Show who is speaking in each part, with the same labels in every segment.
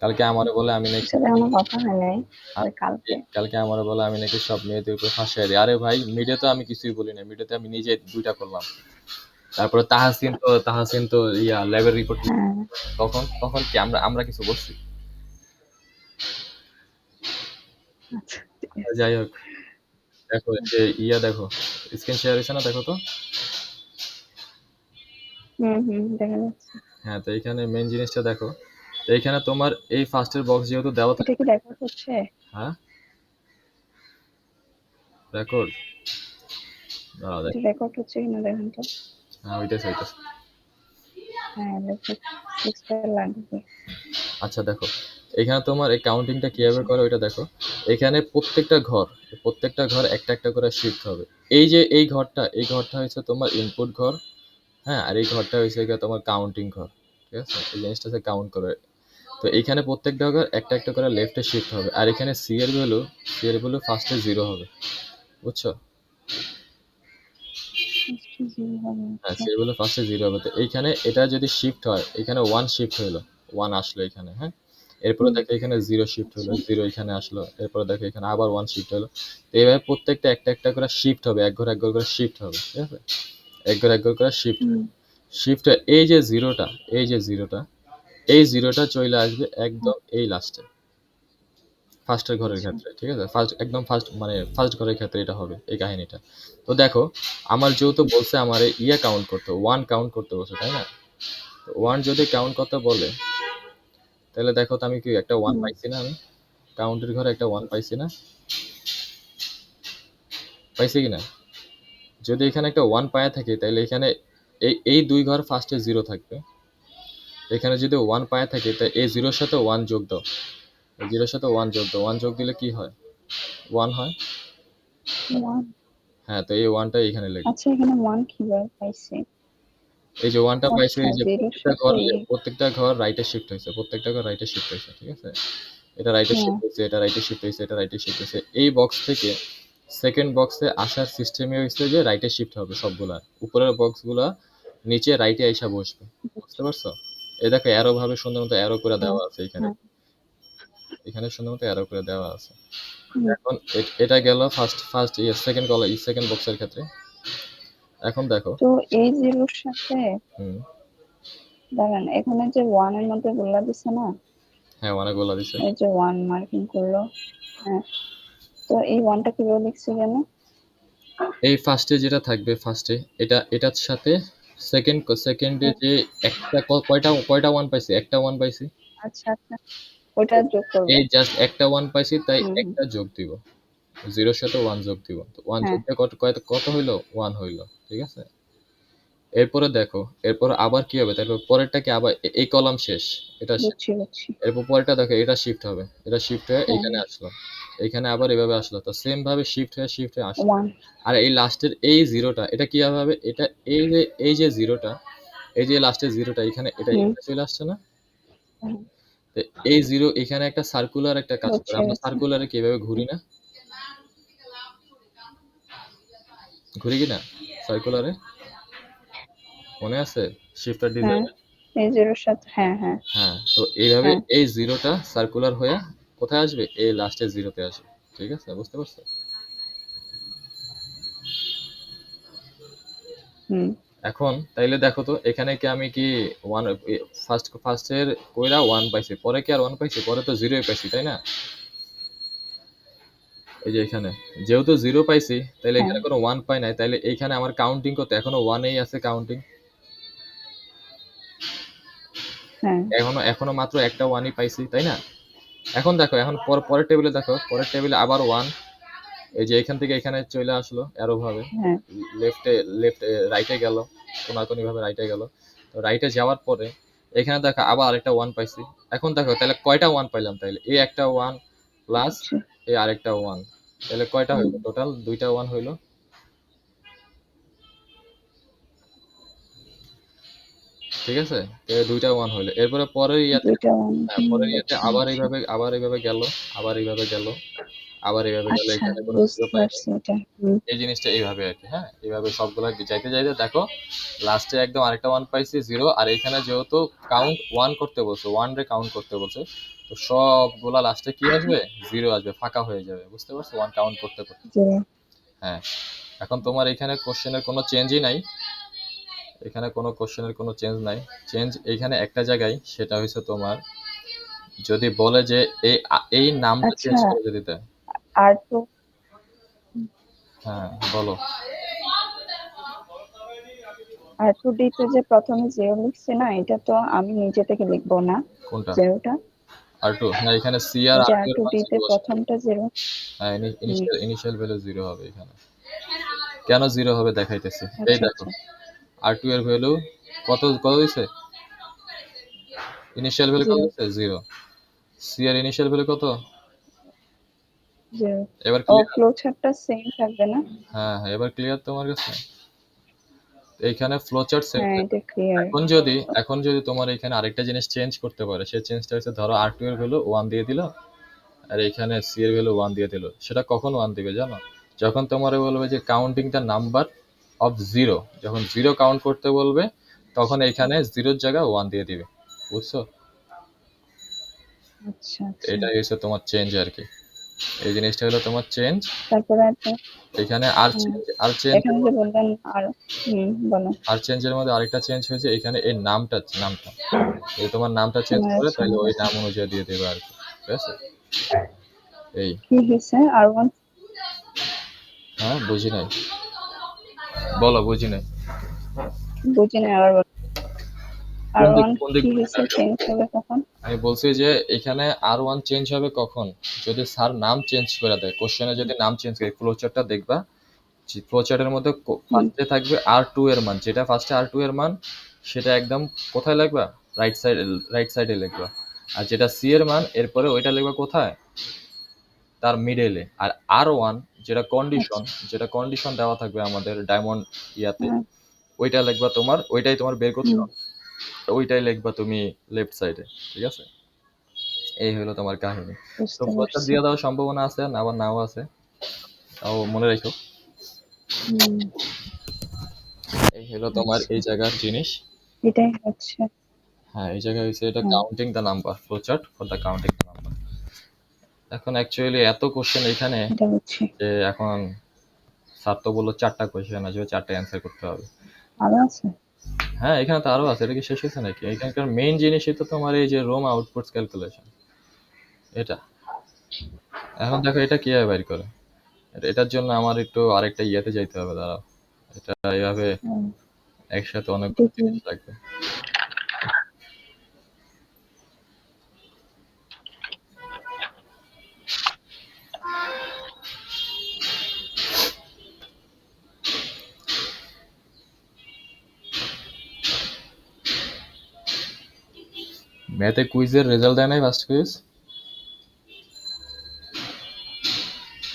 Speaker 1: কালকে আমারে বলে আমি নাকি
Speaker 2: সাথে এখনো কথা হয় নাই, কালকে
Speaker 1: কালকে আমারে বলে আমি নাকি সব মেয়েদের উপর ফাঁসাই দিই। আরে ভাই মিডিয়া তো আমি কিছুই বলি না, মিডিয়াতে আমি নিজে 2টা করলাম। তারপরে তাহাসিন তো ল্যাবের রিপোর্ট
Speaker 2: হ্যাঁ
Speaker 1: তখন তখন কি আমরা আমরা কিছু বলছি?
Speaker 2: আচ্ছা ঠিক আছে।
Speaker 1: যাই হোক, দেখো এই যে দেখো, স্ক্রিন শেয়ার হয়েছে না, দেখো তো।
Speaker 2: দেখা যাচ্ছে।
Speaker 1: হ্যাঁ, তো এইখানে মেন জিনিসটা দেখো, তো এইখানে তোমার এই ফার্স্টের বক্স যেহেতু দেওয়া
Speaker 2: এটা কি
Speaker 1: থাকবে।
Speaker 2: রেকর্ড হচ্ছে?
Speaker 1: হ্যাঁ, রেকর্ড, দাঁড়াও
Speaker 2: এটা
Speaker 1: দেখো।
Speaker 2: রেকর্ড হচ্ছে কিনা দেখেন তো।
Speaker 1: হ্যাঁ, ওইটাছে ওইটাছে।
Speaker 2: হ্যাঁ লেখক 6 লাগবে।
Speaker 1: আচ্ছা দেখো, এখানে তোমার এই কাউন্টিংটা কিভাবে
Speaker 2: আচ্ছা
Speaker 1: করে ওইটা দেখো। এখানে প্রত্যেকটা ঘর একটা একটা করে শিফট হবে। এই যে এই ঘরটা হচ্ছে তোমার ইনপুট ঘর। হ্যাঁ, আর এই ঘরটা হচ্ছে গিয়ে তোমার কাউন্টিং ঘর। ঠিক আছে, এই জিনিসটা কাউন্ট করে। তো এখানে প্রত্যেকটা ঘর একটা একটা করে লেফটে শিফট হবে, আর এখানে সি এর ভ্যালু ফার্স্টে 0 হবে, বুঝছো?
Speaker 2: আজকে জিরো হবে।
Speaker 1: হ্যাঁ,
Speaker 2: আচ্ছা
Speaker 1: সি এর ভ্যালু ফার্স্টে 0 হবে। তো এইখানে এটা যদি শিফট হয়, এখানে 1 শিফট হইলো, 1 আসলো এখানে। হ্যাঁ, এরপরে দেখো এখানে 0 শিফট হলো,
Speaker 2: আচ্ছা
Speaker 1: 0 এখানে আসলো। এরপরে দেখো এখানে আবার 1 শিফট হলো। তো এইভাবে প্রত্যেকটা একটা একটা করে শিফট হবে, এক ঘর করে শিফট হবে। ঠিক আছে, এক ঘর করে শিফট
Speaker 2: হুম
Speaker 1: শিফট হয়। এই যে জিরোটা চলে আসবে
Speaker 2: হ্যাঁ,
Speaker 1: একদম এই লাস্টে, ফার্স্টের ঘরের
Speaker 2: আচ্ছা
Speaker 1: ক্ষেত্রে। ঠিক আছে, একদম ফার্স্ট, মানে ফার্স্ট ঘরের ক্ষেত্রে এটা হবে এই কাহিনীটা। তো দেখো, আমার যেহেতু বলছে আমার কাউন্ট করতে, 1 কাউন্ট করতে বলছে, তাই না? তো 1 যদি কাউন্ট করতে বলে, তাহলে দেখো তো আমি কি একটা 1
Speaker 2: হুম
Speaker 1: পাইছি না? আমি কাউন্টের ঘরে একটা 1 পাইছি না? পাইছি কিনা? যদি এখানে একটা 1 পায়া থাকি, তাহলে এখানে এই দুই ঘর ফার্স্টে 0 থাকবে। এখানে যদি 1 পায়া থাকে, তাই এই 0 এর সাথে 1 যোগ দাও। এই 0 এর সাথে 1 যোগ দাও। 1 যোগ দিলে কি হয়? 1 হয়।
Speaker 2: ওয়ান।
Speaker 1: হ্যাঁ, তো এই 1টা এখানে লিখবে।
Speaker 2: আচ্ছা এখানে ওয়ান কিভাবে পাইছে?
Speaker 1: এই যে 1টা পাইছে,
Speaker 2: আচ্ছা
Speaker 1: এই যে
Speaker 2: জিরোর সাথে
Speaker 1: প্রত্যেকটা ঘর রাইটে শিফট হয়েছে, ঠিক আছে? এটা রাইটে
Speaker 2: হ্যাঁ
Speaker 1: শিফট হয়েছে, এটা রাইটে শিফট হয়েছে, এটা রাইটে শিফট হয়েছে। এই বক্স থেকে সেকেন্ড বক্সে আসার সিস্টেমে হয়েছে যে রাইটে শিফট হবে সবগুলা। উপরের বক্সগুলা নিচে রাইটে আইসা বসবে। বুঝতে পারছো? এই দেখো অ্যারো ভাবে সুন্দর মতো অ্যারো করে
Speaker 2: হ্যাঁ
Speaker 1: দেওয়া আছে এখানে।
Speaker 2: হ্যাঁ
Speaker 1: এখানে সুন্দর মতো অ্যারো করে দেওয়া আছে।
Speaker 2: হুম।
Speaker 1: এখন এটা গেল ফার্স্ট সেকেন্ড বক্সের ক্ষেত্রে। এখন দেখো।
Speaker 2: তো এই জিরোর সাথে
Speaker 1: হুম।
Speaker 2: দাঁড়ান, এখানে যে ওয়ান এর মধ্যে গোল্লা দিছে না,
Speaker 1: হ্যাঁ, অনেকগুলা দিছে।
Speaker 2: এই যে ওয়ান মার্কিং করলো, হ্যাঁ, তো এই ওয়ানটা কিভাবে লিখছি কেন?
Speaker 1: এই ফার্স্টে যেটা থাকবে, ফার্স্টে এটার সাথে সেকেন্ডে যে একটা কয়টা কয়টা 1 পাইছি? একটা 1 পাইছি।
Speaker 2: আচ্ছা আচ্ছা, ওইটা যোগ করবো।
Speaker 1: এই জাস্ট একটা 1 পাইছি, তাই
Speaker 2: হুম
Speaker 1: একটা যোগ দিব। 0 এর সাথে 1 যোগ দিব। তো 1 যোগ
Speaker 2: হ্যাঁ
Speaker 1: দিয়ে কত হইলো? 1 হইলো। ঠিক আছে? এরপরে দেখো, এরপর আবার কি হবে? তারপর পরেরটা কি আবার এই কলাম শেষ। এটা শেষ।
Speaker 2: বুঝছি বুঝছি।
Speaker 1: এরপর পরেরটা দেখো, এটা শিফট হবে। এটা শিফট হয়ে
Speaker 2: হ্যাঁ
Speaker 1: এইখানে আসলো। এইখানে আবার এভাবে আসলো। তো সেম ভাবে শিফট হয়ে আসলো।
Speaker 2: ওয়ান।
Speaker 1: আর এই লাস্টের এই 0টা এটা কিভাবে হবে? এটা এই যে 0টা, এই যে লাস্টের 0টা এখানে, এটা
Speaker 2: হুম
Speaker 1: এখানে চলে আসছে না?
Speaker 2: হ্যাঁ,
Speaker 1: তো এই 0 এখানে একটা সার্কুলার একটা কাজ করে।
Speaker 2: বুঝছি
Speaker 1: আমরা
Speaker 2: বুঝছি।
Speaker 1: সার্কুলারে কিভাবে ঘুরি না? ঘুরি কি না সার্কুলারে? মনে আছে শিফটার
Speaker 2: হ্যাঁ
Speaker 1: ডিজাইনে?
Speaker 2: এই জিরোর সাথে, হ্যাঁ হ্যাঁ
Speaker 1: হ্যাঁ, তো এইভাবে
Speaker 2: হ্যাঁ।
Speaker 1: এই 0টা সার্কুলার হয়ে কোথায় আসবে? এই লাস্টের 0তে আসবে। ঠিক আছে, বুঝতে পারছো?
Speaker 2: হুম
Speaker 1: এখন তাইলে দেখো তো, এখানে কি আমি কি ওয়ান ফার্স্টের কইরা 1 পাইছি, পরে কি আর 1 পাইছি? পরে তো 0 পাইছি, তাই না? এই যে এখানে যেহেতু 0 পাইছি, তাইলে
Speaker 2: হ্যাঁ
Speaker 1: এখানে কোনো 1 পাই নাই, তাইলে এইখানে আমার কাউন্টিং করতে এখনো 1 এই আছে কাউন্টিং।
Speaker 2: হ্যাঁ
Speaker 1: এখনো এখনো মাত্র একটা 1ই পাইছি, তাই না? এখন দেখো, এখন পরের টেবিলে দেখো, পরের টেবিলে আবার 1। এই যে এখান থেকে এখানে চলে আসলো এরো ভাবে,
Speaker 2: হ্যাঁ
Speaker 1: লেফটে রাইটে গেল, কোনাকুনি ভাবে রাইটে গেল। তো রাইটে যাওয়ার পরে এখানে দেখো আবার আরেকটা 1 পাইছি। এখন দেখো তাহলে কয়টা 1 পাইলাম? তাইলে এই একটা 1 প্লাস
Speaker 2: বুঝছি।
Speaker 1: এই আরেকটা 1, তাহলে কয়টা
Speaker 2: হুম
Speaker 1: হইলো? টোটাল দুইটা 1 হইলো। ঠিক আছে, তো দুইটা 1 হইলো। এরপরে পরের ইয়াতে,
Speaker 2: দুইটা ওয়ান।
Speaker 1: হ্যাঁ, পরের ইয়াতে
Speaker 2: বুঝছি
Speaker 1: আবার
Speaker 2: বুঝছি।
Speaker 1: এইভাবে গেল, আবার এইভাবে গেল, আবার এইভাবে গেলে
Speaker 2: আচ্ছা,
Speaker 1: এখানে কোনো
Speaker 2: বুঝতে
Speaker 1: জিরো পাইনি।
Speaker 2: পারছি এটা।
Speaker 1: এই জিনিসটা এইভাবে আর কি। হ্যাঁ, এইভাবে সবগুলা যাইতে যাইতে দেখো লাস্টে একদম আরেকটা ওয়ান পাইছি, জিরো। আর এখানে যেহেতু কাউন্ট ওয়ান করতে বলছে, ওয়ান রে কাউন্ট করতে বলছে, তো সবগুলা লাস্টে কি আসবে, জিরো আসবে, ফাঁকা হয়ে যাবে। বুঝতে পারছো, ওয়ান কাউন্ট করতে করতে।
Speaker 2: জিরো।
Speaker 1: হ্যাঁ, এখন তোমার এখানে কোশ্চেনের কোনো চেঞ্জই নাই, এখানে কোনো কোশ্চেনের কোনো চেঞ্জ নাই। চেঞ্জ এইখানে একটা জায়গায়, সেটা হচ্ছে তোমার যদি বলে যে এই নামটা
Speaker 2: আচ্ছা,
Speaker 1: চেঞ্জ করে যদি দেয়।
Speaker 2: আর টু
Speaker 1: হ্যাঁ বলো।
Speaker 2: আর টু ডি তে যে প্রথমে জিরো লিখছে না, এটা তো আমি নিজে থেকে লিখবো না
Speaker 1: কোনটা?
Speaker 2: জিরোটা।
Speaker 1: আর টু, হ্যাঁ এখানে সি আর
Speaker 2: এই যে
Speaker 1: আর টু
Speaker 2: আর
Speaker 1: এর
Speaker 2: টু
Speaker 1: মান
Speaker 2: ডি তে
Speaker 1: জিরো বসাতে হবে।
Speaker 2: প্রথমটা জিরো।
Speaker 1: হ্যাঁ, ইনিশিয়াল ইনিশিয়াল ভ্যালু জিরো হবে এখানে। কেন জিরো হবে দেখাইতেছি। এই
Speaker 2: আচ্ছা
Speaker 1: দেখো
Speaker 2: আচ্ছা,
Speaker 1: আর টু এর ভ্যালু কত কত দিছে, ইনিশিয়াল ভ্যালু কত
Speaker 2: জিরো
Speaker 1: দিছে, জিরো। সি এর ইনিশিয়াল ভ্যালু কত?
Speaker 2: জিরো।
Speaker 1: এবার
Speaker 2: ও,
Speaker 1: ক্লিয়ার?
Speaker 2: ফ্লো চার্টটা সেম থাকবে না?
Speaker 1: হ্যাঁ হ্যাঁ, এবার ক্লিয়ার তোমার কাছে? এইখানে ফ্লো চার্ট সেম
Speaker 2: হ্যাঁ,
Speaker 1: থাকবে।
Speaker 2: এটা ক্লিয়ার।
Speaker 1: এখন যদি তোমার এখানে আরেকটা জিনিস চেঞ্জ করতে পারে, সেই চেঞ্জটা হচ্ছে ধরো আর টু এর ভ্যালু ওয়ান দিয়ে দিল, আর এখানে সি এর ভ্যালু ওয়ান দিয়ে দিল। সেটা কখন ওয়ান দিবে জানো? যখন তোমার বলবে যে counting the number of zero, যখন জিরো কাউন্ট করতে বলবে, তখন এখানে জিরোর জায়গায় ওয়ান দিয়ে দিবে। বুঝছো?
Speaker 2: আচ্ছা আচ্ছা,
Speaker 1: এটাই হচ্ছে তোমার চেঞ্জ আর কি। এই জিনিসটা হলো তোমার চেঞ্জ।
Speaker 2: তারপরে একটা
Speaker 1: এখানে
Speaker 2: হ্যাঁ,
Speaker 1: আর চেঞ্জের
Speaker 2: এখানে যে
Speaker 1: মধ্যে,
Speaker 2: বললেন আর বলো।
Speaker 1: আর চেঞ্জের মধ্যে আরেকটা চেঞ্জ হয়েছে এখানে এই নামটা যদি তোমার নামটা চেঞ্জ করে,
Speaker 2: আচ্ছা,
Speaker 1: তাহলে
Speaker 2: আমার
Speaker 1: ওই
Speaker 2: কাছে
Speaker 1: নাম অনুযায়ী দিয়ে দেবে আর কি। ঠিক আছে? এই।
Speaker 2: কি হয়েছে আর ওয়ান?
Speaker 1: হ্যাঁ বুঝি নাই, বলো বুঝি নাই।
Speaker 2: বুঝি না, আবার বলো। আর ওয়ান
Speaker 1: কোন দিক
Speaker 2: কি
Speaker 1: বুঝি
Speaker 2: হয়েছে,
Speaker 1: নাই?
Speaker 2: চেঞ্জ হবে কখন?
Speaker 1: আমি বলছি যে এখানে আর ওয়ান চেঞ্জ হবে কখন, যদি স্যার নাম চেঞ্জ করে দেয়, কোশ্চেনে যদি নাম চেঞ্জ করে। ফ্লোচার্টটা দেখবা, ফ্লোচার্টের মধ্যে
Speaker 2: হুম
Speaker 1: ফার্স্টে থাকবে আর টু এর মান, যেটা ফার্স্টে আর টু এর মান, সেটা একদম কোথায় লিখবা, রাইট সাইডে লিখবা। আর যেটা সি এর মান, এরপরে ওইটা লিখবা কোথায়, তার মিডলে। আর আর ওয়ান যেটা কন্ডিশন,
Speaker 2: আচ্ছা,
Speaker 1: দেওয়া থাকবে আমাদের ডায়মন্ড ইয়াতে,
Speaker 2: হ্যাঁ,
Speaker 1: ওইটা লিখবা তোমার, ওইটাই তোমার বের করছো,
Speaker 2: হুম,
Speaker 1: ওইটাই লিখবা তুমি লেফট সাইডে। ঠিক আছে? এই হলো তোমার কাহিনী। তো
Speaker 2: বুঝতে
Speaker 1: ফ্লোচার্ট
Speaker 2: পারছি।
Speaker 1: দিয়ে দেওয়ার সম্ভাবনা আছে, আবার নাও আছে, তাও মনে রাখো।
Speaker 2: হুম,
Speaker 1: এই হলো তোমার
Speaker 2: আচ্ছা,
Speaker 1: এই জায়গার জিনিস।
Speaker 2: এটাই হচ্ছে।
Speaker 1: হ্যাঁ, এই জায়গায় হচ্ছে এটা
Speaker 2: হ্যাঁ,
Speaker 1: counting the number, flowchart for the counting the number. এখন অ্যাকচুয়ালি এত কোশ্চেন এখানে,
Speaker 2: এটা হচ্ছে।
Speaker 1: যে এখন স্যার তো বললো চারটা কোশ্চেন আছে, চারটা অ্যান্সার করতে হবে।
Speaker 2: আরো আছে?
Speaker 1: হ্যাঁ, এখানে তো আরো আছে, এটা কি শেষ হয়েছে নাকি? এখানকার মেইন জিনিসই তো তোমার এই যে রোম আউটপুটস ক্যালকুলেশন, এটা। এখন দেখো এটা কিভাবে বাইর করে। এটার জন্য আমার একটু আরেকটা ইয়েতে যাইতে হবে, দাঁড়াও। এটা এইভাবে
Speaker 2: হুম,
Speaker 1: একসাথে
Speaker 2: এটা
Speaker 1: অনেকগুলো
Speaker 2: কি?
Speaker 1: জিনিস লাগবে। ম্যাথে কুইজের রেজাল্ট দেয় নাই, ফার্স্ট কুইজ?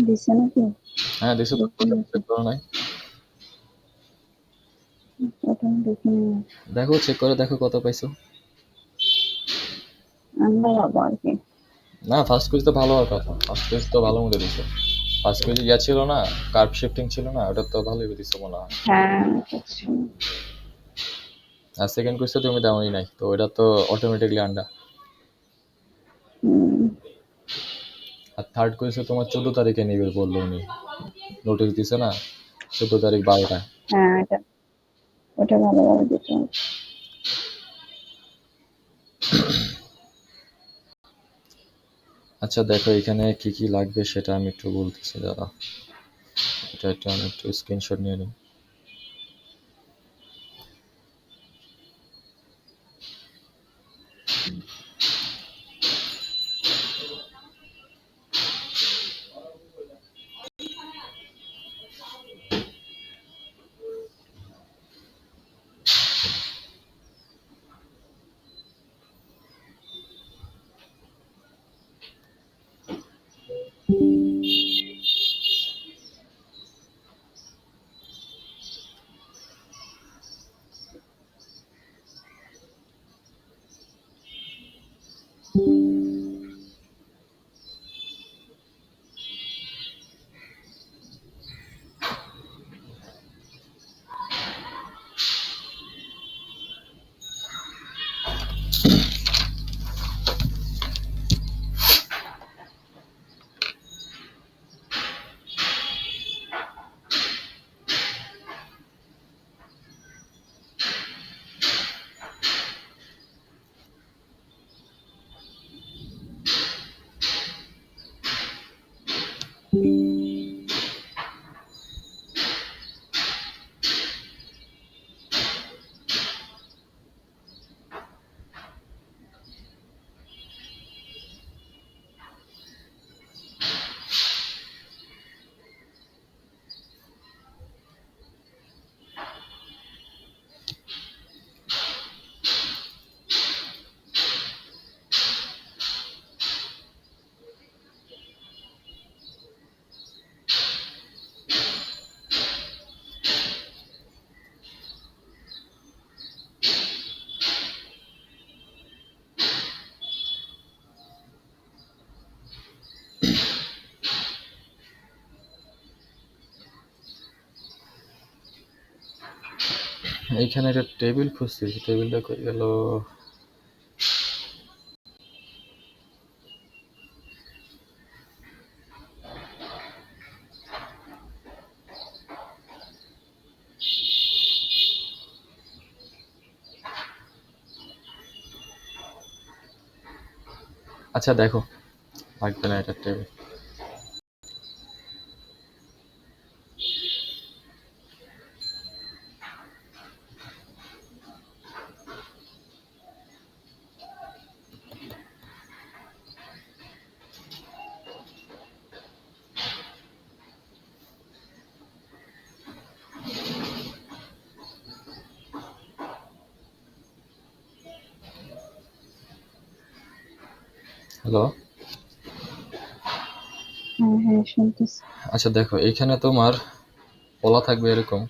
Speaker 2: দিছে নাকি?
Speaker 1: হ্যাঁ দিছে তো,
Speaker 2: দেখি নাকি,
Speaker 1: চেক করো নাই?
Speaker 2: ওটা আমি দেখিনি।
Speaker 1: দেখো, চেক করে দেখো কত পাইছো।
Speaker 2: আনলে হবো আর কি।
Speaker 1: না, ফার্স্ট কুইজ তো ভালো হওয়ার কথা, ফার্স্ট কুইজ তো ভালো মতো দিছো। ফার্স্ট কুইজ ইয়া ছিল না, কার্ভ শিফটিং ছিল না, ওটা তো ভালোই দিছো মনে হয়।
Speaker 2: হ্যাঁ, বুঝছি।
Speaker 1: আর সেকেন্ড কুইজ তো তুমি দেওয়াই নাই, তো ওটা তো অটোমেটিকলি আন্ডা।
Speaker 2: হুম,
Speaker 1: আর থার্ড কুইজে তোমার 14 তারিখে নিবে বললো উনি, নোটিশ দিছে না, 14 তারিখ 12টায়।
Speaker 2: হ্যাঁ, ওটা ভালোভাবে দিতে হবে।
Speaker 1: আচ্ছা দেখো এখানে কি কি লাগবে সেটা আমি একটু বলতেছি, দাদা। এটা একটু আমি একটু স্ক্রিনশট নিয়ে নিই। এইখানে একটা টেবিল খুঁজতেছি, টেবিলটা কই গেল? আচ্ছা দেখো, লাগবে না এটা টেবিল। হ্যালো।
Speaker 2: হ্যাঁ হ্যাঁ শুনতেছি।
Speaker 1: আচ্ছা দেখো, এইখানে তোমার পলা থাকবে এরকম,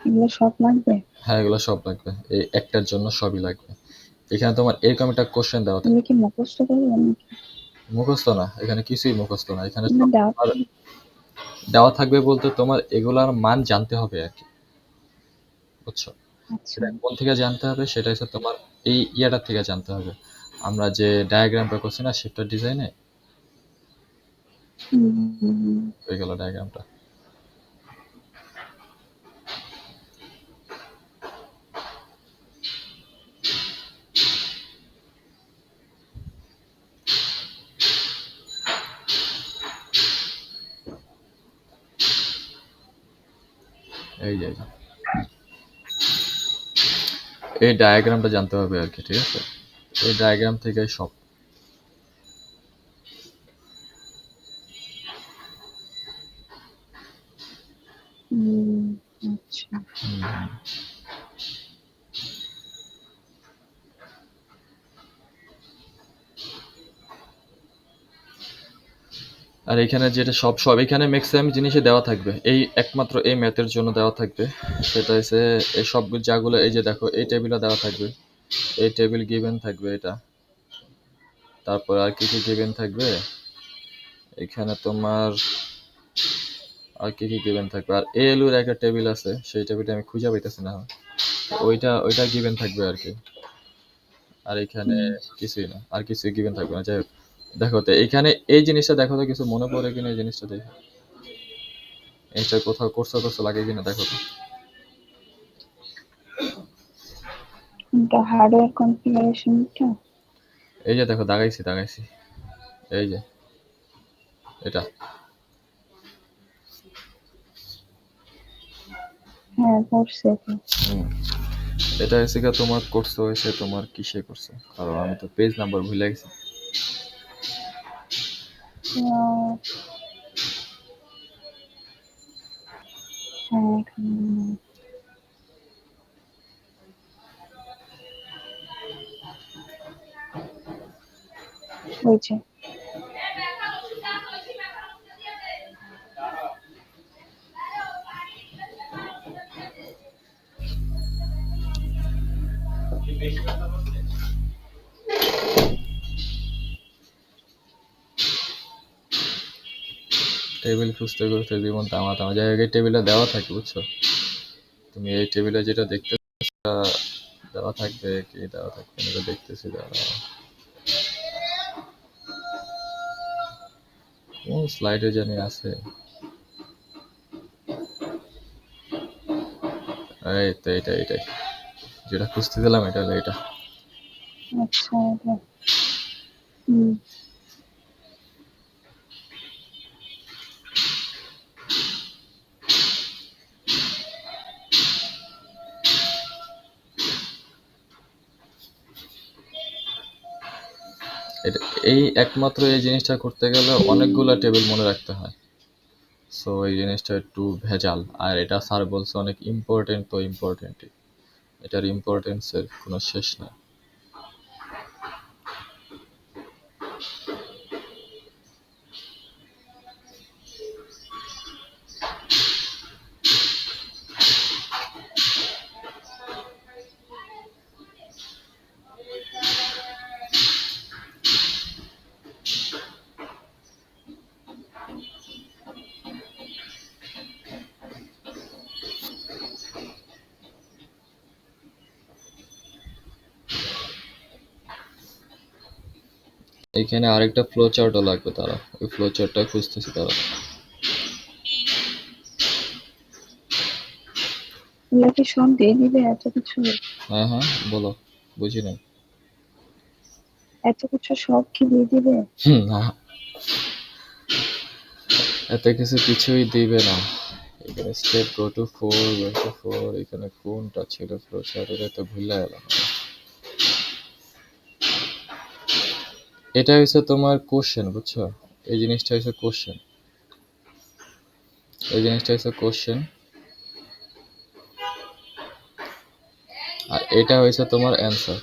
Speaker 2: এগুলো সব লাগবে?
Speaker 1: হ্যাঁ এগুলো সব লাগবে, এই একটার জন্য সবই লাগবে। এখানে তোমার এরকম একটা কোশ্চেন দেওয়া থাকবে।
Speaker 2: এগুলো কি মুখস্থ করবো নাকি?
Speaker 1: মুখস্থ না, এখানে কিছুই মুখস্থ না, এখানে
Speaker 2: না
Speaker 1: সব
Speaker 2: দেওয়া
Speaker 1: তোমার দেওয়া থাকবে বলতে তোমার এগুলার মান জানতে হবে আর কি, বুঝছো?
Speaker 2: আচ্ছা।
Speaker 1: সেটা কোন থেকে জানতে হবে, সেটা হচ্ছে তোমার এই ইয়াটার থেকে জানতে হবে। আমরা যে ডায়াগ্রামটা করছি না শিফটার ডিজাইনে,
Speaker 2: হুম হুম, হুম।
Speaker 1: হয়ে গেল ডায়াগ্রামটা। এই যে এই ডায়াগ্রামটা জানতে হবে আর কি, ঠিক আছে? এই ডায়াগ্রাম থেকে সব।
Speaker 2: হুম, আচ্ছা।
Speaker 1: আর এখানে যেটা সব সব এখানে ম্যাক্সিমাম জিনিসই দেওয়া থাকবে, এই একমাত্র এই ম্যাথের জন্য দেওয়া থাকবে। সেটা হচ্ছে এই সব যাগুলো, এই যে দেখো এই টেবিলে দেওয়া থাকবে, এই টেবিল গিভেন থাকবে এটা। তারপর আর কি কি গিভেন থাকবে এখানে তোমার, আর কি কি গিভেন থাকবে, আর এলুর একটা টেবিল আছে, সেই টেবিলটা আমি খুঁজে পাইতেছি না, ওইটা ওইটা গিভেন থাকবে আর কি। আর এখানে
Speaker 2: হুম,
Speaker 1: কিছুই না, আর কিছুই গিভেন থাকবে না। যাই হোক, দেখো তো এখানে এই জিনিসটা দেখো তো, কিছু মনে পড়ে কিনা এই জিনিসটা দেখো, জিনিসটা কোথাও করছো করছো লাগে কিনা দেখো তো।
Speaker 2: কোনটা হার্ডওয়্যার কনফিগারেশনটা?
Speaker 1: এই যে দেখো, দাগাইছি দাগাইছি, এই যে এটা।
Speaker 2: হ্যাঁ পড়ছে তো।
Speaker 1: হুম, এটা হচ্ছে গিয়ে তোমার করছো হয়েছে তোমার কিসে করছো, কারণ আমি তো পেজ নাম্বার ভুলে গেছি।
Speaker 2: আহ, হ্যাঁ এখানে ওই যে
Speaker 1: টেবিল খুঁজতে খুঁজতে জীবন তামা তামা, যাই হোক এই টেবিলটা দেওয়া থাকে, বুঝছো? তুমি এই টেবিলে যেটা দেখতে দেওয়া থাকবে, কি দেওয়া থাকবে আমি তো দেখতেছি, দাঁড়াও। কোন স্লাইডে জানি আছে, এই তো এটা, এটাই যেটা খুঁজতে দিলাম, এটা হলো এটা।
Speaker 2: আচ্ছা এটা হুম
Speaker 1: এটা এই একমাত্র এই জিনিসটা করতে গেলে অনেকগুলা টেবিল মনে রাখতে হয়, সো এই জিনিসটা একটু ভেজাল। আর এটা স্যার বলছে অনেক ইম্পর্টেন্ট, তো ইম্পর্টেন্টই, এটার ইম্পর্টেন্সের কোনো শেষ নেই। এখানে আরেকটা ফ্লো চার্টও লাগবে, তারা ওই ফ্লো চার্টটা খুঁজতেছি তারা।
Speaker 2: এগুলা কি সব দিয়ে দিবে এত কিছু?
Speaker 1: হ্যাঁ হ্যাঁ, বলো, বুঝি নাই।
Speaker 2: এত কিছু সব কি দিয়ে দিবে?
Speaker 1: না, এত কিছু কিছুই দিবে না। এখানে স্টেপ গো টু 4 এখানে কোনটা ছিল ফ্লো চার্ট, এটা তো ভুলে গেলাম। এটা হচ্ছে তোমার কোশ্চেন, বুঝছো? এই জিনিসটা হচ্ছে কোশ্চেন, এই জিনিসটা হচ্ছে কোশ্চেন, আর এটা হচ্ছে তোমার অ্যান্সার।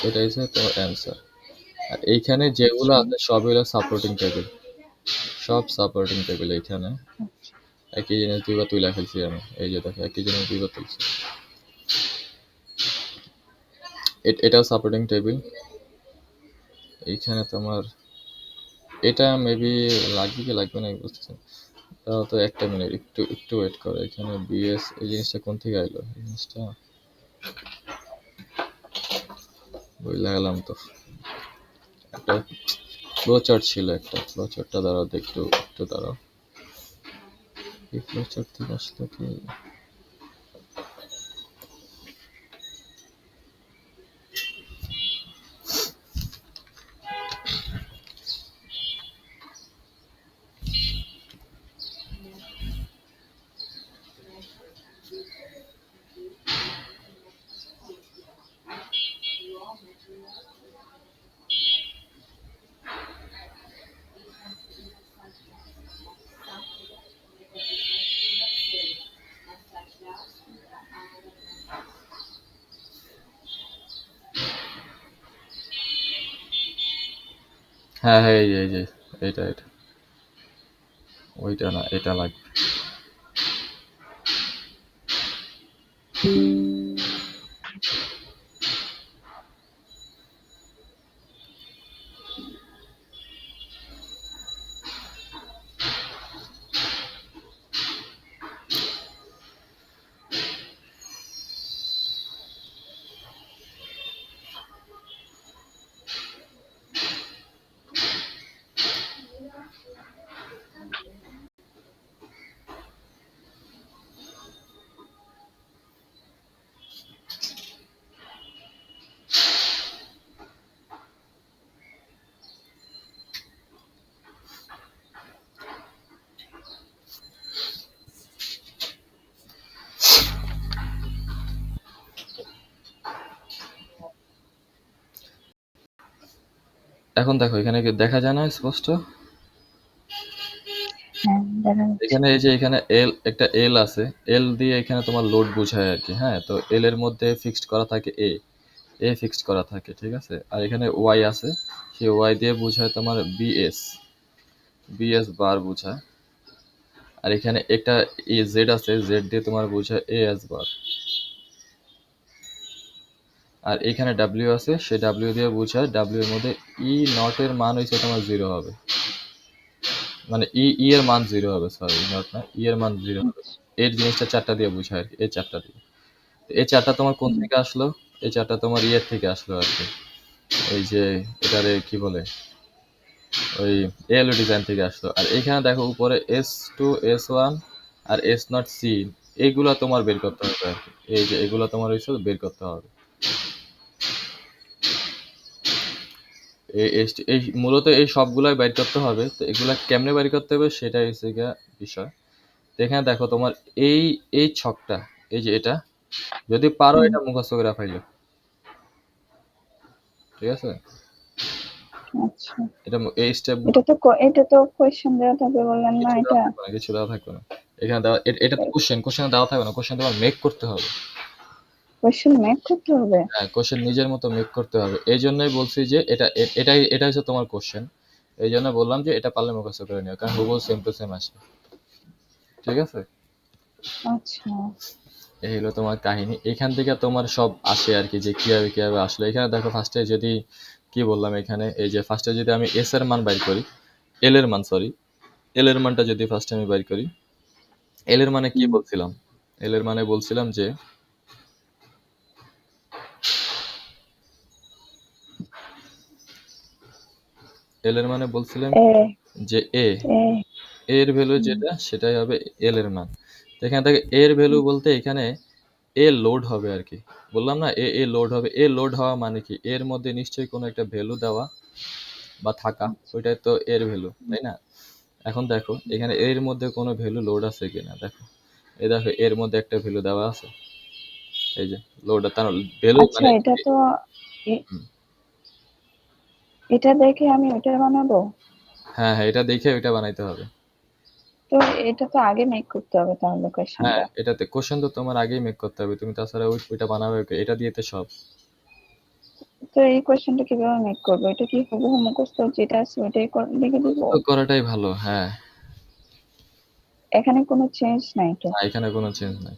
Speaker 1: এটা হচ্ছে তোমার অ্যান্সার। আর এইখানে যেগুলো
Speaker 2: আচ্ছা
Speaker 1: আছে সবই হলো সাপোর্টিং টেবিল, সব সাপোর্টিং টেবিল। এইখানে
Speaker 2: আচ্ছা
Speaker 1: একই জিনিস দুইবার তুলে ফেলছি আমি, এই যে দেখো একই জিনিস দুইবার তুলছি। এটাও সাপোর্টিং টেবিল। এইখানে তোমার এটা মেবি লাগবে কি লাগবে না বুঝতেছি না। তাও তো একটা মিনিট, একটু একটু ওয়েট করো। এখানে বিএস এই জিনিসটা কোন থেকে আইলো, এই জিনিসটা বুঝলে গেলাম তো। একটা ফ্লো চার্ট ছিল, একটা ফ্লো চার্টটা দাঁড়াও তো, একটু একটু দাঁড়াও। এই ফ্লো চার্ট থেকে আসলো কি? হ্যাঁ হ্যাঁ, এই যে এটা এটা, ওইটা না, এটা লাগবে। এখন দেখো এখানে কি দেখা যায় না স্পষ্ট?
Speaker 2: হ্যাঁ দেখা যাচ্ছে।
Speaker 1: এখানে এই যে এখানে এল, একটা এল আছে, এল দিয়ে এখানে তোমার লোড বোঝায় আর কি। হ্যাঁ, তো এল এর মধ্যে ফিক্সড করা থাকে এ ফিক্সড করা থাকে, ঠিক আছে। আর এখানে ওয়াই আছে, সেই ওয়াই দিয়ে বোঝায় তোমার বিএস বার বোঝায়। আর এখানে একটা জেড আছে, জেড দিয়ে তোমার বোঝায় এএস বার। আর এখানে ডাব্লিউ আছে, সেই ডাব্লিউ দিয়ে বোঝায় ডাব্লিউ এর মধ্যে ই নট এর মান হচ্ছে তোমার 0 হবে, মানে ই এর মান 0 হবে, সরি নট না, ই এর মান 0 হবে।
Speaker 2: আচ্ছা
Speaker 1: এর জিনিসটা চারটা দিয়ে বোঝায় আর কি, এই চারটা দিয়ে। এই চারটা তোমার কোন
Speaker 2: হুম,
Speaker 1: থেকে আসলো? এই চারটা তোমার ইয়ের থেকে আসলো আর কি, ওই যে এটারে কি বলে, ওই এএলও ডিজাইন থেকে আসলো। আর এখানে দেখো উপরে S2 S1 আর S0 C, এইগুলা তোমার বের করতে হবে আর কি। এই যে এগুলা তোমার হইছে বের করতে হবে। এই মূলত এই সবগুলাই বের করতে হবে। তো এগুলা কেমনে বের করতে হবে সেটাই হচ্ছে গিয়া বিষয়। তো এখানে দেখো তোমার এই এই ছকটা, এই যে এটা, যদি পারো
Speaker 2: হুম,
Speaker 1: এটা মুখস্থ করে ফাইলো, ঠিক আছে।
Speaker 2: আচ্ছা
Speaker 1: এটা এই স্টেপ
Speaker 2: এটা তো কোয়েশ্চেন দেওয়া থাকবে বললেন না
Speaker 1: কিছু দেওয়া
Speaker 2: এটা?
Speaker 1: থাকবে না, কিছু দেওয়া থাকবে না। এখানে দেওয়া এটা তো কোশ্চেন দেওয়া থাকবে না, কোশ্চেন তোমার মেক করতে হবে।
Speaker 2: কোয়েশ্চেন মেক করতে হবে?
Speaker 1: হ্যাঁ, কোশ্চেন নিজের মতো মেক করতে হবে। এই জন্যই বলছি যে এটা হচ্ছে তোমার কোশ্চেন। এই জন্য বললাম যে এটা পারলে মুখস্থ করে নিও, কারণ হুবহু সেম টু সেম আসবে, ঠিক আছে।
Speaker 2: আচ্ছা
Speaker 1: এই হলো তোমার কাহিনী। এখান থেকে তোমার সব আসে আর কি, যে কিভাবে কিভাবে আসলো। এখানে দেখো ফার্স্টে যদি কি বললাম, এখানে এই যে ফার্স্টে যদি আমি এস এর মান বাইর করি, এল এর মান সরি, এল এর মানটা যদি ফার্স্টে আমি বাইর করি, এল এর মানে কি
Speaker 2: হুম,
Speaker 1: বলছিলাম? এল এর মানে বলছিলাম যে এল এর মানে বলছিলাম
Speaker 2: এ
Speaker 1: যে এ
Speaker 2: এ
Speaker 1: এর ভ্যালু যেটা সেটাই হবে এল এর মান। তো এখানে থেকে এর ভ্যালু বলতে এখানে এ লোড হবে আর কি। বললাম না এ লোড হবে। এ লোড হওয়া মানে কি এর মধ্যে নিশ্চয়ই কোনো একটা ভ্যালু দেওয়া বা থাকা, ওইটাই তো এর ভ্যালু, তাই না? এখন দেখো এখানে এর মধ্যে কোনো ভ্যালু লোড আছে কিনা দেখো। এই দেখো এর মধ্যে একটা ভ্যালু দেওয়া আছে, এই যে লোড, তার ভ্যালু
Speaker 2: আচ্ছা
Speaker 1: মানে
Speaker 2: এটা তো এ-
Speaker 1: হুম,
Speaker 2: এটা দেখে আমি ওটা বানাবো?
Speaker 1: হ্যাঁ হ্যাঁ এটা দেখে ওইটা বানাইতে হবে।
Speaker 2: তো এটা তো আগে মেক করতে হবে তাহলে
Speaker 1: হ্যাঁ
Speaker 2: কোয়েশ্চেনটা।
Speaker 1: এটাতে কোশ্চেন তো তোমার আগেই মেক করতে হবে, তুমি তাছাড়া ওইটা বানাবে কি? এটা দিয়ে তো সব।
Speaker 2: তো এই কোয়েশ্চেনটা কিভাবে মেক করবো? এটা কি হুবহু মুখস্থ যেটা আছে ওইটাই লিখে দিব?
Speaker 1: তো করাটাই ভালো, হ্যাঁ।
Speaker 2: এখানে কোনো চেঞ্জ নাই তো?
Speaker 1: না এখানে কোনো চেঞ্জ নাই।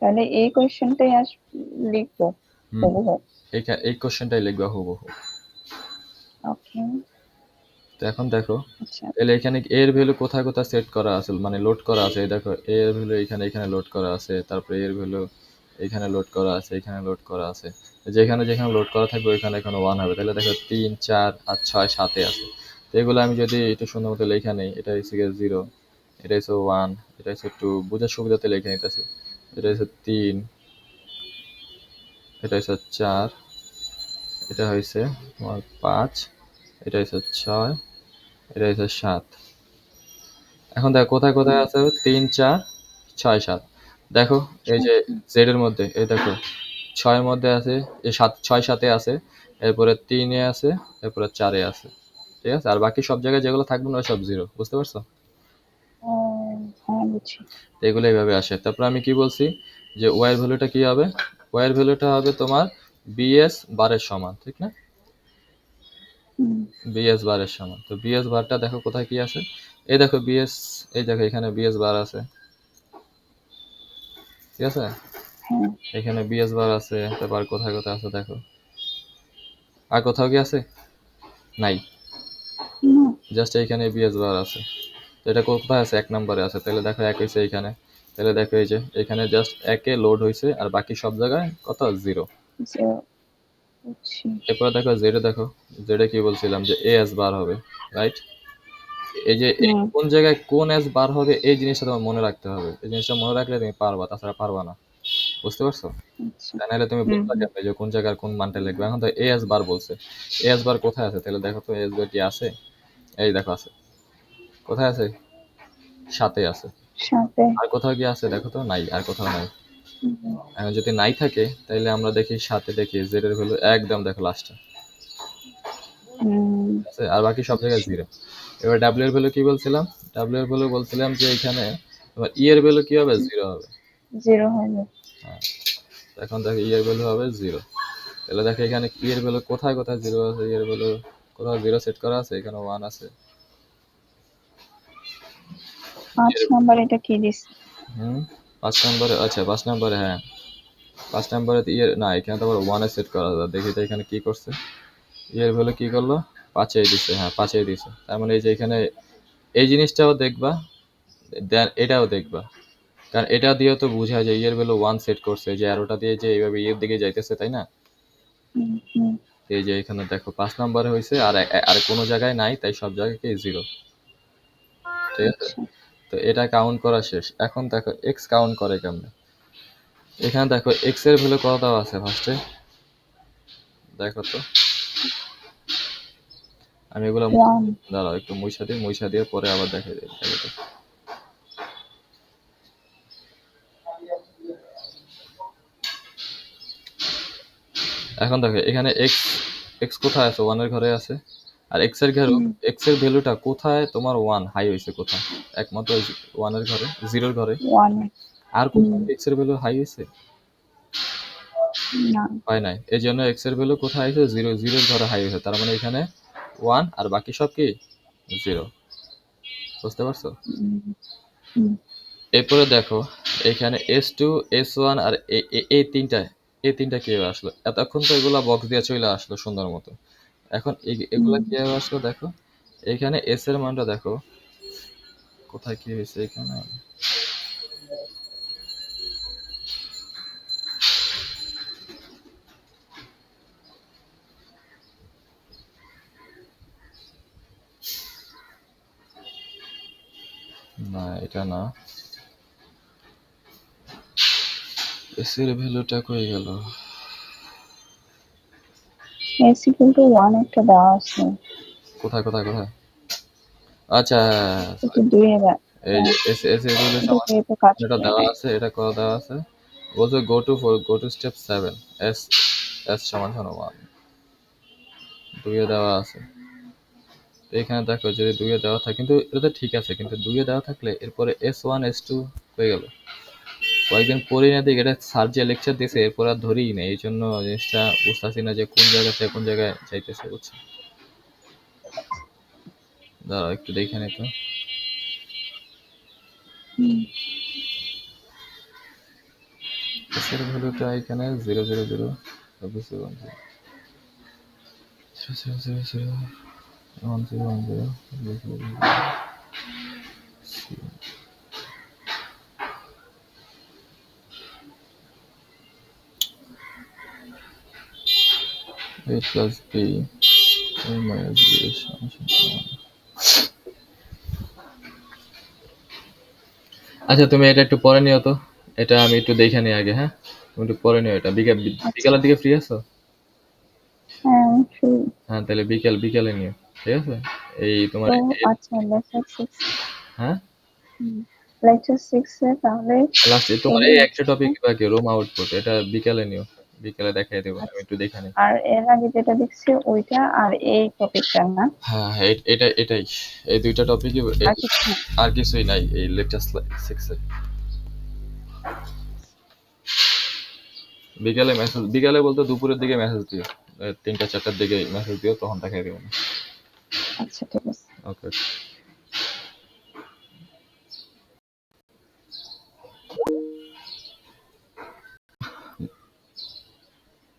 Speaker 2: তাহলে এই কোয়েশ্চেনটাই লিখবো
Speaker 1: হুম,
Speaker 2: হুবহু?
Speaker 1: এই কোশ্চেনটাই লিখবা হুবহু।
Speaker 2: ওকে।
Speaker 1: তো এখন দেখো
Speaker 2: আচ্ছা।
Speaker 1: তাহলে এখানে এর ভ্যালু কোথায় কোথায় সেট করা আছে, মানে লোড করা আছে। এই দেখো এর ভ্যালু এখানে এখানে লোড করা আছে, তারপরে এর ভ্যালু এখানে লোড করা আছে, এখানে লোড করা আছে। যেখানে যেখানে লোড করা থাকবে ওইখানে এখানে 1 হবে। তাহলে দেখো 3 4 আর 6 7 আছে। তো এগুলো আমি যদি একটু সুন্দর মতো লেখা নেই, এটা হচ্ছে 0, এটা হচ্ছে 1, এটা হচ্ছে 2, বোঝার সুবিধাতে লিখে নিতেছি। এটা হচ্ছে 3, এটা হচ্ছে 4, এটা হচ্ছে তোমার 5, এটা হচ্ছে 6, এটা হচ্ছে 7। এখন দেখো কোথায় কোথায় আছে 3 4 6 7। দেখো এই যে জেড এর মধ্যে এই দেখো 6 এর মধ্যে আছে, এই 7 6 7 এ আছে, এরপরে 3 এ আছে, এরপরে 4 এ আছে। ঠিক আছে, আর বাকি সব জায়গায় যেগুলো থাকবে না সব জিরো, বুঝতে পারছো?
Speaker 2: ও, হ্যাঁ বুঝছি।
Speaker 1: তো এগুলো এইভাবে আসে। তারপর আমি কি বলছি যে ওয়াই এর ভ্যালুটা কি হবে? ওয়াই এর ভ্যালুটা হবে তোমার বিএস বারের সমান, ঠিক না?
Speaker 2: হুম,
Speaker 1: বিএস বারের সমান। তো বিএস বারটা দেখো কোথায় কি আছে। এই দেখো বিএস, এই দেখো এখানে বিএস বার আছে, ঠিক আছে?
Speaker 2: হ্যাঁ।
Speaker 1: এখানে বিএস বার আছে, তারপর কোথায় কোথায় আছে দেখো। আর কোথাও কি আছে? নাই,
Speaker 2: না।
Speaker 1: জাস্ট এইখানে বিএস বার আছে। তো এটা কোথায় আছে? 1 নম্বরে আছে। তাহলে দেখো 1 হইছে এইখানে। তাহলে দেখো এই যে এখানে জাস্ট 1 এ লোড হইছে আর বাকি সব জায়গায় কত? 0।
Speaker 2: জিরো। বুঝছি।
Speaker 1: এরপরে দেখো জেডে দেখো, জেডে কি বলছিলাম যে এএস বার হবে, রাইট? এই যে এই
Speaker 2: হুম।
Speaker 1: কোন জায়গায় কোন এস বার হবে এই জিনিসটা তোমার মনে রাখতে হবে। এই জিনিসটা মনে রাখলে তুমি পারবা, তাছাড়া পারবা না। বুঝতে পারছো?
Speaker 2: আচ্ছা।
Speaker 1: তা নাহলে তুমি
Speaker 2: হুম
Speaker 1: বুঝবা
Speaker 2: হুম।
Speaker 1: কেমনে যে কোন জায়গার কোন মানটা লিখবে। এখন তো এএস বার বলছে, এএস বার কোথায় আছে? তাহলে দেখো তো এএস বার কি আছে? এই দেখো আছে। কোথায় আছে? সাথে আছে।
Speaker 2: সাথে।
Speaker 1: আর কোথাও কি আছে দেখো তো? নাই, আর কোথাও নাই।
Speaker 2: হুম,
Speaker 1: এখন যদি নাই থাকে তাহলে আমরা দেখি সাথে, দেখি জেড এর ভ্যালু একদম দেখো লাস্টে
Speaker 2: হুম,
Speaker 1: আছে, আর বাকি সব জায়গায়
Speaker 2: আচ্ছা।
Speaker 1: জিরো। এবার ডাব্লিউ এর ভ্যালু কি বলছিলাম? ডাব্লিউ এর ভ্যালু বলছিলাম যে এখানে তোমার ই এর ভ্যালু কি হবে? জিরো হবে।
Speaker 2: জিরো হবে।
Speaker 1: হ্যাঁ, এখন দেখো ই এর ভ্যালু হবে জিরো। তাহলে দেখো এখানে ই এর ভ্যালু কোথায় কোথায় জিরো আছে? ই এর ভ্যালু কোথাও জিরো সেট করা আছে, এখানে 1 আছে।
Speaker 2: 5 নাম্বার এটা কি দিস?
Speaker 1: হুম, 5 নম্বরে, আচ্ছা 5 নম্বরে, হ্যাঁ 5 নম্বরে ইয়ের না, এখানে তো আবার 1 এ সেট করা যায়। দেখি তো এখানে কি করছে। ই এর ভ্যালু কি করলো? 5 এ দিছে, হ্যাঁ 5 এ দিছে। তার মানে এই যে এখানে এই জিনিসটাও দেখবা, দেন এটাও দেখবা। কারণ এটা দিয়ে তো বোঝা যায় ইয়ের ভ্যালু 1 সেট করছে, যে অ্যারোটা দিয়ে যে এইভাবে ইয়ের দিকে যাইতেছে, তাই না?
Speaker 2: হুম হুম।
Speaker 1: এই যে এখানে দেখো 5 নম্বরে হয়েছে, আর আর কোনো জায়গায় নাই, তাই সব জায়গায় কি জিরো। ঠিক আছে,
Speaker 2: আচ্ছা।
Speaker 1: তো এটা কাউন্ট করা শেষ। এখন দেখো এক্স কাউন্ট করে কেমনে। এখানে দেখো এক্স এর ভ্যালু কত দেওয়া আছে ফার্স্টে, দেখো তো। আমি এগুলো
Speaker 2: 1।
Speaker 1: দাঁড়াও একটু মুইছা দিই, মুইছা দিয়ে পরে আবার দেখাই দিই, দেখো তো। এখন দেখো এখানে এক্স, এক্স কোথায় আছে? 1 এর ঘরে আছে। আর এক্স এর ভ্যালু,
Speaker 2: হুম।
Speaker 1: এক্স এর ভ্যালুটা কোথায় তোমার? 1 হাই হয়েছে কোথায়? একমাত্র 1 এর ঘরে, 0 এর ঘরে।
Speaker 2: 1।
Speaker 1: আর কোথাও
Speaker 2: হুম।
Speaker 1: এক্স এর ভ্যালু হাই হয়েছে?
Speaker 2: না।
Speaker 1: হয় নাই। এই জন্য এক্স এর ভ্যালু কোথায় হয়েছে? 0, 0 এর ঘরে হাই হয়েছে। তার মানে এখানে 1 আর বাকি সব কি? 0। বুঝতে পারছো?
Speaker 2: হুম হুম।
Speaker 1: এরপরে দেখো এখানে S2, S1 আর এই তিনটা, এই তিনটা কিভাবে আসলো? এতক্ষণ তো এগুলা বক্স দিয়ে চলে আসলো সুন্দর মতো। এখন এগুলা
Speaker 2: হুম।
Speaker 1: কিভাবে আসলো দেখো। এখানে এস এর মানটা দেখো কোথায় কি হয়েছে এখানে। এটা না, এসির ভ্যালুটা কই গেল?
Speaker 2: s equal to 1 একটা দেওয়া আছে,
Speaker 1: কোথায় কোথায় কোথায়? আচ্ছা,
Speaker 2: কিন্তু 2 এর
Speaker 1: এই যে এসির ভ্যালু
Speaker 2: কিন্তু
Speaker 1: সমান
Speaker 2: যেহেতু কাজ
Speaker 1: এটা
Speaker 2: করে
Speaker 1: দেওয়া
Speaker 2: নাই।
Speaker 1: আছে, এটা করা দেওয়া আছে। বলছে গো টু স্টেপ 7, এস সমান সমান 1, 2 এ দেওয়া আছে। তো এখানে দেখো যদি 2 এ দেওয়া থাকে, কিন্তু এটা তো ঠিক আছে, কিন্তু 2 এ দেওয়া থাকলে এরপরে S1 S2 হয়ে গেল। কয়েকদিন পড়ি না দেখি, এটা স্যার যে লেকচার দিয়েছে এরপর আর ধরিই না, এই জন্য জিনিসটা বুঝতেছি না যে কোন জায়গা থেকে কোন জায়গায় যাইতেছে, বুঝছো? দাঁড়াও একটু দেখে নি তো।
Speaker 2: হুম,
Speaker 1: এসের ভ্যালুটা এখানে 0 0 0 0 0 0 0 1 0 1 0 A plus B A minus B এর সমান সমান 1। আচ্ছা তুমি এটা একটু পরে নিও তো, এটা আমি একটু দেখে নিই আগে, হ্যাঁ? তুমি একটু পরে নিও এটা।
Speaker 2: আচ্ছা।
Speaker 1: বিকালের দিকে ফ্রি আছো?
Speaker 2: হ্যাঁ, আমি free।
Speaker 1: হ্যাঁ তাহলে বিকালে নিও, ঠিক আছে? এই তোমার
Speaker 2: তো আচ্ছা, লেকচার 6,
Speaker 1: হ্যাঁ
Speaker 2: লেকচার 6 এ তাহলে
Speaker 1: লাস্টে তোমার
Speaker 2: এই
Speaker 1: এই একটা
Speaker 2: হচ্ছে,
Speaker 1: টপিক বাকি, রোম আউটপুট, এটা বিকালে নিও। বিকালে দেখাই দেবো, আমি
Speaker 2: আচ্ছা,
Speaker 1: একটু দেখে নিই।
Speaker 2: আর এর আগে যেটা দেখছি ওইটা আর এই টপিকটা না,
Speaker 1: হ্যাঁ হ্যাঁ, এটাই, এই দুইটা টপিকই।
Speaker 2: আর কিছু না?
Speaker 1: আর কিছুই নাই এই লেকচার 6 এ। বিকালে বলতে দুপুরের দিকে মেসেজ দিও, 3টা 4টার দিকে মেসেজ দিও, তখন দেখাই দেবো।
Speaker 2: আচ্ছা, ঠিক আছে।
Speaker 1: ওকে।